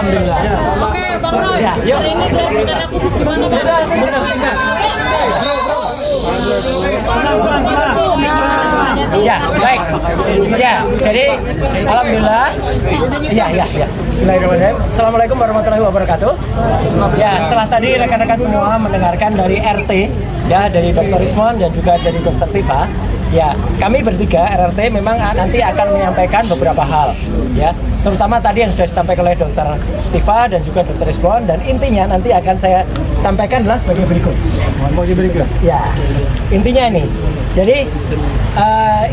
Alhamdulillah. Oke, Bang Roy. Ya, yuk. Hari ini saya bicara khusus gimana, Bang? Ya, baik. Ya, jadi alhamdulillah. Ya. Bismillahirrahmanirrahim. Assalamualaikum warahmatullahi wabarakatuh. Ya, setelah tadi rekan-rekan semua mendengarkan dari RT, ya, dari Dr. Ismon dan juga dari Dr. Tifa. Ya, kami bertiga RRT memang nanti akan menyampaikan beberapa hal, ya, terutama tadi yang sudah disampaikan oleh Dr. Tifa dan juga Dr. Ismon, dan intinya nanti akan saya sampaikan adalah sebagai berikut. Ya, intinya ini. Jadi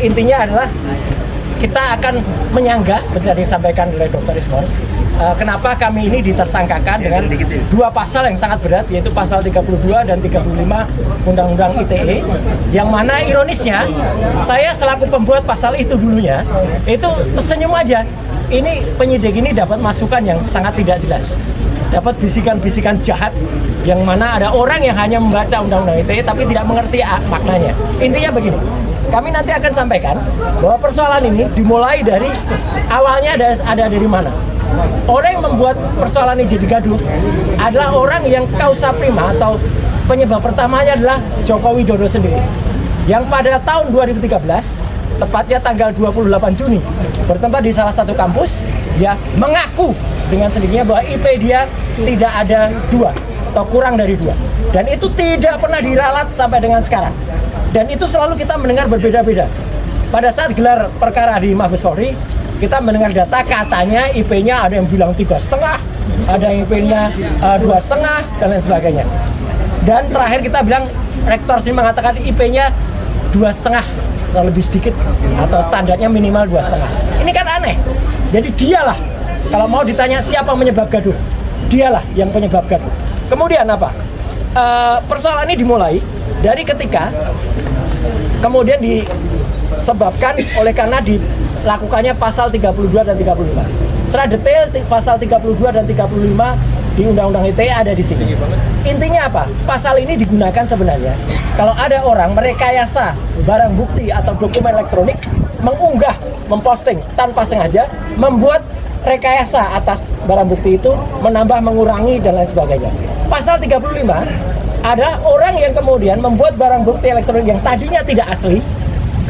intinya adalah kita akan menyanggah seperti tadi disampaikan oleh Dr. Ismon. Kenapa kami ini ditersangkakan dengan dua pasal yang sangat berat, yaitu pasal 32 dan 35 Undang-Undang ITE, yang mana ironisnya saya selaku pembuat pasal itu dulunya itu tersenyum aja. Ini penyidik ini dapat masukan yang sangat tidak jelas, dapat bisikan-bisikan jahat yang mana ada orang yang hanya membaca Undang-Undang ITE tapi tidak mengerti maknanya. Intinya begini, kami nanti akan sampaikan bahwa persoalan ini dimulai dari awalnya ada dari mana. Orang yang membuat persoalan ini jadi gaduh adalah orang yang causa prima atau penyebab pertamanya adalah Joko Widodo sendiri, yang pada tahun 2013, tepatnya tanggal 28 Juni, bertempat di salah satu kampus, dia mengaku dengan sendirinya bahwa IP dia tidak ada 2 atau kurang dari 2, dan itu tidak pernah diralat sampai dengan sekarang, dan itu selalu kita mendengar berbeda-beda. Pada saat gelar perkara di Mabes Polri, kita mendengar data katanya IP-nya ada yang bilang 3,5, ada yang IP-nya 2,5 dan lain sebagainya. Dan terakhir kita bilang rektor sini mengatakan IP-nya 2,5 atau lebih sedikit, atau standarnya minimal 2,5. Ini kan aneh. Jadi dialah, kalau mau ditanya siapa menyebab gaduh, dialah yang penyebab gaduh. Kemudian apa? Persoalan ini dimulai dari ketika kemudian disebabkan oleh karena dilakukannya pasal 32 dan 35. Secara detail pasal 32 dan 35 di Undang-Undang ITE ada di sini. Intinya apa? Pasal ini digunakan sebenarnya kalau ada orang merekayasa barang bukti atau dokumen elektronik, mengunggah, memposting tanpa sengaja, membuat rekayasa atas barang bukti itu, menambah, mengurangi dan lain sebagainya. Pasal 35 ada orang yang kemudian membuat barang bukti elektronik yang tadinya tidak asli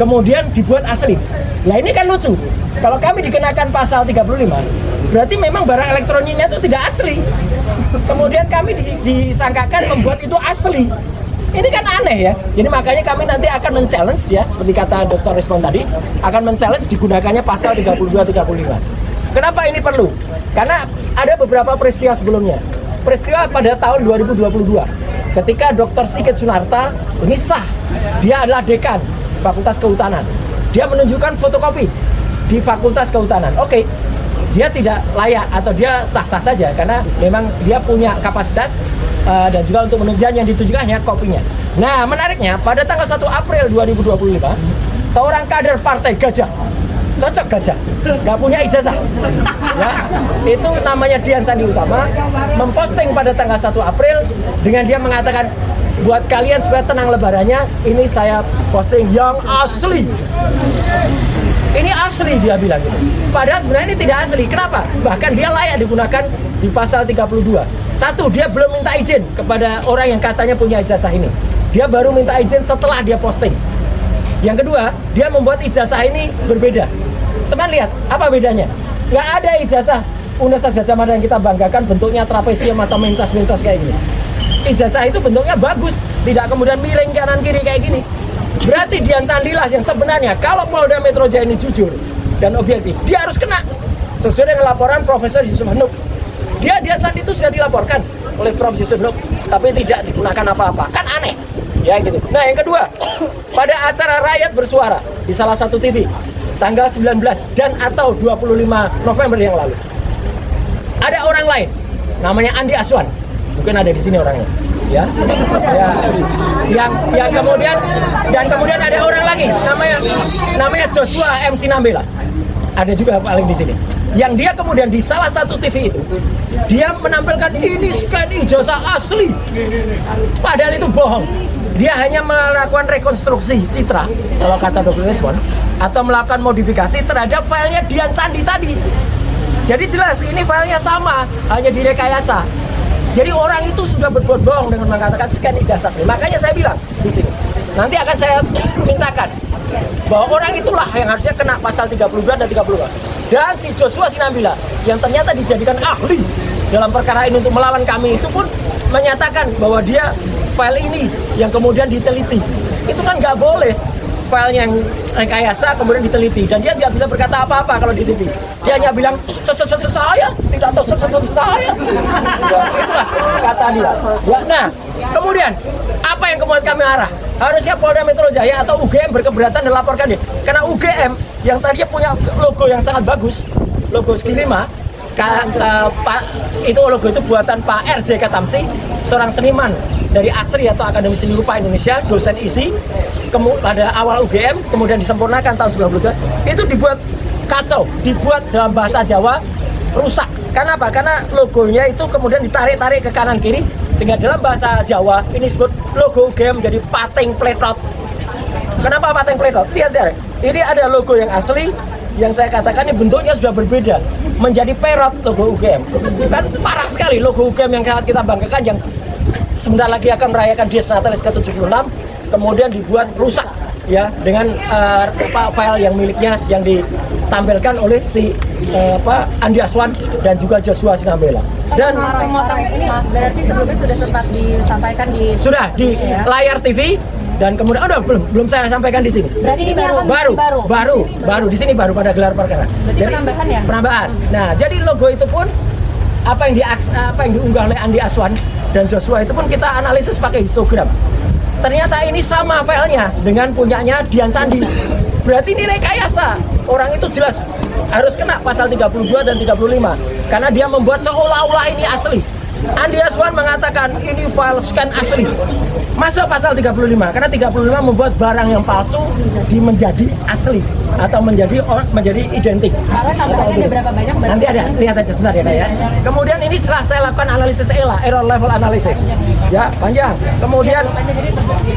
kemudian dibuat asli. Nah ini kan lucu. Kalau kami dikenakan pasal 35, berarti memang barang elektroniknya itu tidak asli. Kemudian kami disangkakan membuat itu asli. Ini kan aneh ya. Jadi makanya kami nanti akan men-challenge ya, seperti kata Dr. Ismon tadi, akan men-challenge digunakannya pasal 32-35. Kenapa ini perlu? Karena ada beberapa peristiwa sebelumnya. Peristiwa pada tahun 2022, ketika Dr. Sigit Sunarta ini sah, dia adalah dekan Fakultas Kehutanan. Dia menunjukkan fotokopi di Fakultas Kehutanan. Oke, dia tidak layak atau dia sah-sah saja karena memang dia punya kapasitas dan juga untuk menunjukkan yang ditunjukkan hanya kopinya. Nah, menariknya pada tanggal 1 April 2025, seorang kader Partai Gajah, cocok Gajah, nggak punya ijazah, ya, itu namanya Dian Sandi Utama, memposting pada tanggal 1 April dengan dia mengatakan, buat kalian supaya tenang lebarannya, ini saya posting yang asli. Ini asli, dia bilang gitu. Padahal sebenarnya ini tidak asli. Kenapa? Bahkan dia layak digunakan di pasal 32. Satu, dia belum minta izin kepada orang yang katanya punya ijazah ini. Dia baru minta izin setelah dia posting. Yang kedua, dia membuat ijazah ini berbeda. Teman lihat, apa bedanya? Nggak ada ijazah Universitas Gadjah Mada yang kita banggakan bentuknya trapesium atau mencas-mencas kayak gini. Ijazah itu bentuknya bagus, tidak kemudian miring kanan kiri kayak gini. Berarti Dian Sandilah yang sebenarnya kalau Polda Metro Jaya ini jujur dan objektif, dia harus kena sesuai dengan laporan Profesor Yusuf Hanuk. Dian Sandi itu sudah dilaporkan oleh Prof Yusuf Hanuk, tapi tidak digunakan apa-apa. Kan aneh, ya gitu. Nah yang kedua, pada acara Rakyat Bersuara di salah satu TV tanggal 19 dan atau 25 November yang lalu, ada orang lain namanya Andi Aswan. Mungkin ada di sini orangnya, ya. Yang kemudian dan kemudian ada orang lagi namanya Joshua MC Nambela. Ada juga paling di sini. Yang dia kemudian di salah satu TV itu dia menampilkan ini scan ijazah asli. Padahal itu bohong. Dia hanya melakukan rekonstruksi citra, kalau kata Dr. Ismon, atau melakukan modifikasi terhadap filenya Dian Sandi tadi. Jadi jelas ini filenya sama, hanya direkayasa. Jadi orang itu sudah berbuat bohong dengan mengatakan scan ijazah asli. Makanya saya bilang di sini, nanti akan saya mintakan bahwa orang itulah yang harusnya kena pasal 32 dan 35. Dan si Joshua Sinambela yang ternyata dijadikan ahli dalam perkara ini untuk melawan kami itu pun menyatakan bahwa dia file ini yang kemudian diteliti. Itu kan nggak boleh. Filenya yang rekayasa kemudian diteliti dan dia tidak bisa berkata apa-apa kalau di TV. Dia hanya bilang saya tidak tahu saya. Itulah kata dia. Ya, nah, kemudian apa yang kemudian kami arah? Harusnya Polda Metro Jaya atau UGM berkeberatan dan laporkan dia. Karena UGM yang tadinya punya logo yang sangat bagus, logo Ski 5, itu logo itu buatan Pak RJ Katamsi, seorang seniman dari ASRI atau Akademi Seni Rupa Indonesia, dosen ISI, pada awal UGM, kemudian disempurnakan tahun 92, itu dibuat kacau, dibuat dalam bahasa Jawa rusak. Karena apa? Karena logonya itu kemudian ditarik-tarik ke kanan kiri, sehingga dalam bahasa Jawa ini disebut logo UGM menjadi pating pletot. Kenapa pating pletot? Lihat ya, ini ada logo yang asli, yang saya katakan ini bentuknya sudah berbeda, menjadi perot logo UGM. Kan parah sekali logo UGM yang sangat kita banggakan, yang sebentar lagi akan merayakan Dies Natalis ke-76, kemudian dibuat rusak ya dengan file yang miliknya yang ditampilkan oleh si Andi Aswan dan juga Joshua Sinambela. Dan pemotongan ini berarti sebelumnya sudah sempat disampaikan di layar TV dan kemudian belum saya sampaikan di sini. Berarti ini baru di sini baru pada gelar perkara. Berarti jadi, penambahan ya? Penambahan. Nah, jadi logo itu pun apa yang diunggah oleh Andi Aswan dan Joshua itu pun kita analisis pakai histogram. Ternyata ini sama filenya dengan punyanya Dian Sandi. Berarti ini rekayasa. Orang itu jelas harus kena pasal 32 dan 35 karena dia membuat seolah-olah ini asli. Andi Aswan mengatakan ini file scan asli. Masuk pasal 35 karena 35 membuat barang yang palsu menjadi asli atau menjadi identik. Karena tambahannya ada berapa banyak? Nanti ada, lihat aja sebentar ya Kak ya. Kemudian ini setelah saya lakukan analisis ELA, error level analysis. Ya, panjang. Kemudian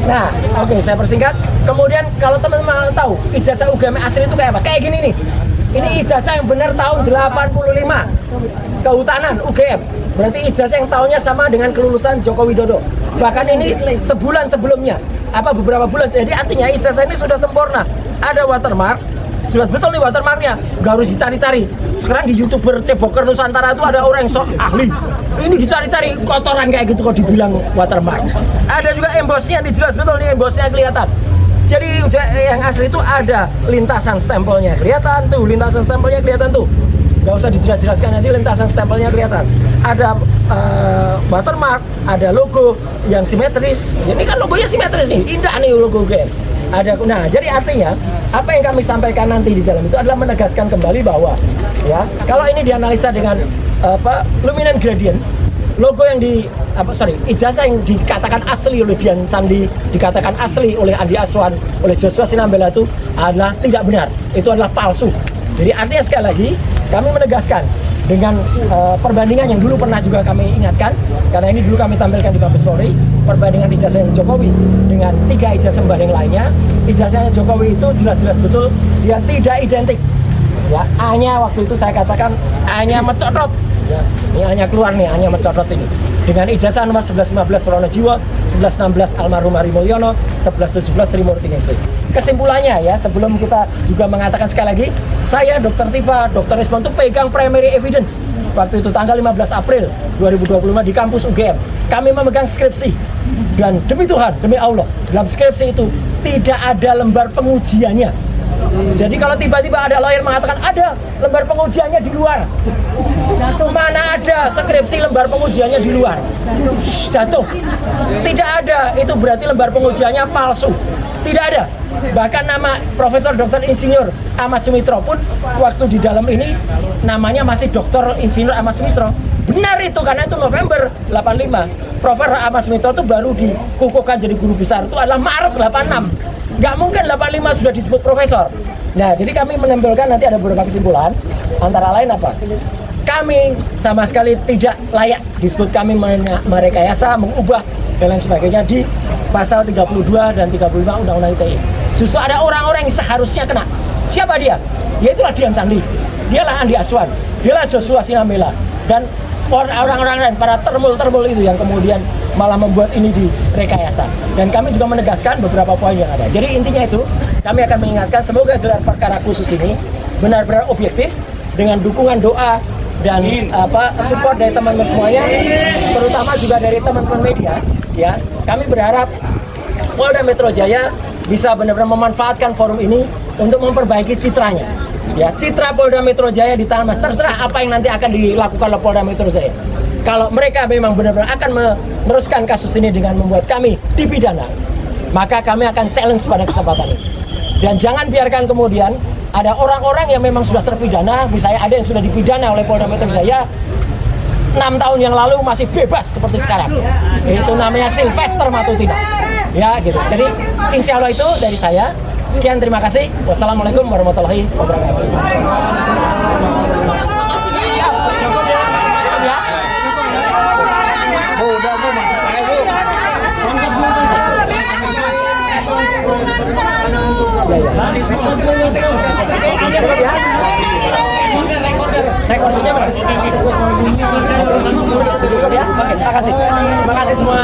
nah, oke, saya persingkat. Kemudian kalau teman-teman tahu ijazah UGM asli itu kayak apa? Kayak gini nih. Ini ijazah yang benar tahun 85. Kehutanan UGM. Berarti ijazah yang tahunnya sama dengan kelulusan Joko Widodo. Bahkan ini sebulan sebelumnya, beberapa bulan. Jadi artinya ijazah ini sudah sempurna. Ada watermark, jelas betul nih watermarknya. Gak harus dicari-cari. Sekarang di YouTuber Ceboker Nusantara itu ada orang yang sok ahli. Ini dicari-cari kotoran kayak gitu kok dibilang watermark. Ada juga embossnya, jelas betul nih embossnya kelihatan. Jadi yang asli itu ada lintasan stempelnya kelihatan tuh, lintasan stempelnya kelihatan tuh. Gak usah dijelas-jelaskan aja, lintasan stempelnya kelihatan. Ada watermark, ada logo yang simetris. Ini kan logonya simetris nih, indah nih logo UGM. Nah, jadi artinya apa yang kami sampaikan nanti di dalam itu adalah menegaskan kembali bahwa ya kalau ini dianalisa dengan luminant gradient, logo yang ijazah yang dikatakan asli oleh Dian Sandi, dikatakan asli oleh Andi Aswan, oleh Joshua Sinambela itu adalah tidak benar, itu adalah palsu. Jadi artinya sekali lagi kami menegaskan dengan perbandingan yang dulu pernah juga kami ingatkan, karena ini dulu kami tampilkan di Mabes Polri, perbandingan ijazah Jokowi dengan 3 ijazah pembanding lainnya. Ijazahnya Jokowi itu jelas-jelas betul dia tidak identik. Ya, hanya waktu itu saya katakan hanya mencotot. Ya, ini hanya keluar nih, hanya mencotot ini. Dengan ijazah nomor 1115 Wonojiwo, 1116 almarhum Hari Mulyono, 1117 Sri Murtiningsih. Kesimpulannya ya, sebelum kita juga mengatakan sekali lagi, saya Dr. Tifa, Dr. Resmond itu pegang primary evidence. Waktu itu tanggal 15 April 2025 di kampus UGM. Kami memegang skripsi. Dan demi Tuhan, demi Allah, dalam skripsi itu tidak ada lembar pengujiannya. Jadi kalau tiba-tiba ada lawyer mengatakan ada lembar pengujiannya di luar, mana ada skripsi lembar pengujiannya di luar? Jatuh. Tidak ada, itu berarti lembar pengujiannya palsu. Tidak ada. Bahkan nama Profesor Dr. Insinyur Ahmad Sumitro pun waktu di dalam ini namanya masih Dr. Insinyur Ahmad Sumitro. Benar itu, karena itu November 85. Profesor Ahmad Sumitro itu baru dikukuhkan jadi guru besar itu adalah Maret 86. Nggak mungkin 85 sudah disebut profesor. Nah, jadi kami menempelkan nanti ada beberapa kesimpulan. Antara lain apa? Kami sama sekali tidak layak disebut kami merekayasa, mengubah dan lain sebagainya di pasal 32 dan 35 Undang-Undang ITE. Justru ada orang-orang yang seharusnya kena. Siapa dia? Yaitulah Dian Sandi, dialah Andi Aswan, dialah Joshua Sinambela, dan orang-orang lain, para termul itu yang kemudian malah membuat ini direkayasa. Dan kami juga menegaskan beberapa poin yang ada. Jadi intinya itu, kami akan mengingatkan semoga gelar perkara khusus ini benar-benar objektif dengan dukungan doa dan support dari teman-teman semuanya, terutama juga dari teman-teman media. Ya, kami berharap Polda Metro Jaya bisa benar-benar memanfaatkan forum ini untuk memperbaiki citranya. Ya, citra Polda Metro Jaya di tangan Mas, terserah apa yang nanti akan dilakukan oleh Polda Metro Jaya. Kalau mereka memang benar-benar akan meneruskan kasus ini dengan membuat kami dipidana, maka kami akan challenge pada kesempatan ini. Dan jangan biarkan kemudian ada orang-orang yang memang sudah terpidana, misalnya ada yang sudah dipidana oleh Polda Metro Jaya 6 tahun yang lalu masih bebas seperti sekarang. Itu namanya Sylvester Matutina. Ya gitu. Jadi insya Allah itu dari saya. Sekian, terima kasih. Wassalamualaikum warahmatullahi wabarakatuh. Rekornya berapa? Cukup ya? Oke, terima kasih. Terima kasih semua.